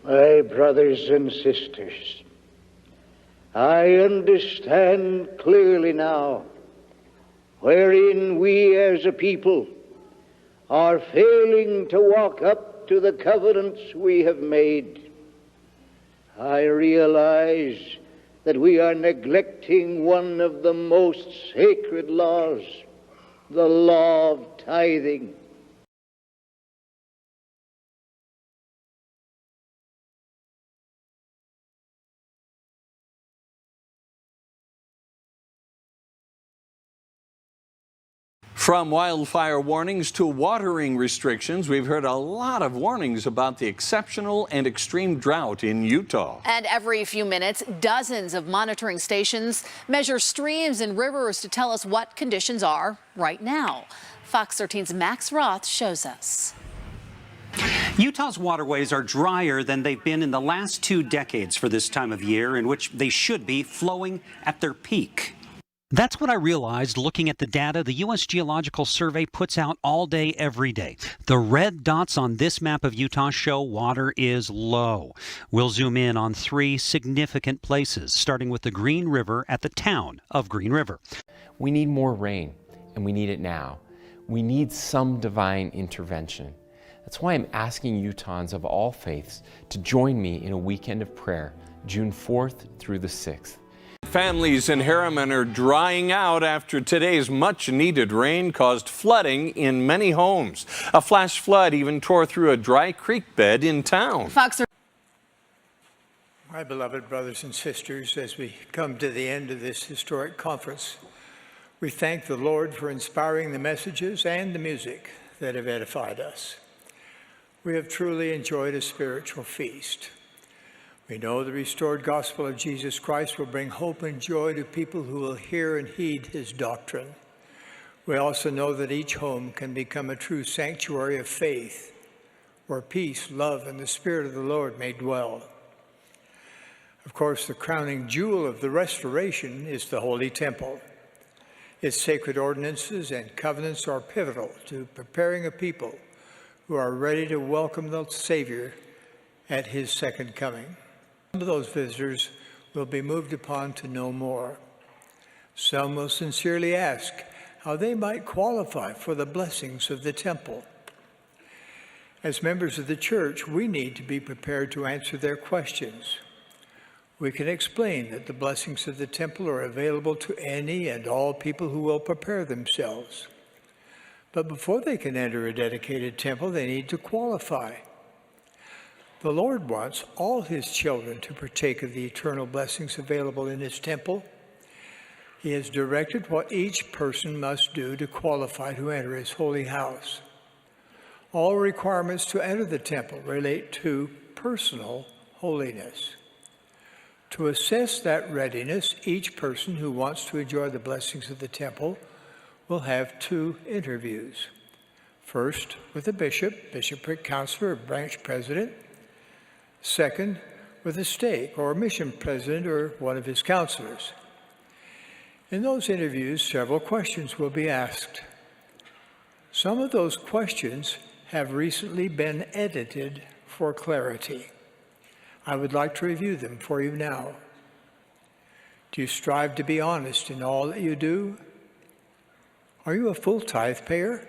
My brothers and sisters, I understand clearly now wherein we as a people are failing to walk up to the covenants we have made. I realize that we are neglecting one of the most sacred laws, the law of tithing. From wildfire warnings to watering restrictions, we've heard a lot of warnings about the exceptional and extreme drought in Utah. And every few minutes, dozens of monitoring stations measure streams and rivers to tell us what conditions are right now. Fox 13's Max Roth shows us. Utah's waterways are drier than they've been in the last 2 decades for this time of year, in which they should be flowing at their peak. That's what I realized looking at the data the U.S. Geological Survey puts out all day, every day. The red dots on this map of Utah show water is low. We'll zoom in on 3 significant places, starting with the Green River at the town of Green River. We need more rain, and we need it now. We need some divine intervention. That's why I'm asking Utahns of all faiths to join me in a weekend of prayer, June 4th through the 6th. Families in Harriman are drying out after today's much-needed rain caused flooding in many homes. A flash flood even tore through a dry creek bed in town. My beloved brothers and sisters, as we come to the end of this historic conference, we thank the Lord for inspiring the messages and the music that have edified us. We have truly enjoyed a spiritual feast. We know the restored gospel of Jesus Christ will bring hope and joy to people who will hear and heed his doctrine. We also know that each home can become a true sanctuary of faith, where peace, love, and the Spirit of the Lord may dwell. Of course, the crowning jewel of the restoration is the Holy Temple. Its sacred ordinances and covenants are pivotal to preparing a people who are ready to welcome the Savior at his second coming. Some of those visitors will be moved upon to know more. Some will sincerely ask how they might qualify for the blessings of the temple. As members of the church, we need to be prepared to answer their questions. We can explain that the blessings of the temple are available to any and all people who will prepare themselves. But before they can enter a dedicated temple, they need to qualify. The Lord wants all his children to partake of the eternal blessings available in his temple. He has directed what each person must do to qualify to enter his holy house. All requirements to enter the temple relate to personal holiness. To assess that readiness, each person who wants to enjoy the blessings of the temple will have 2 interviews. First, with a bishop, bishopric counselor, or branch president. Second, with a stake or mission president or one of his counselors. In those interviews, several questions will be asked. Some of those questions have recently been edited for clarity. I would like to review them for you now. Do you strive to be honest in all that you do? Are you a full tithe payer?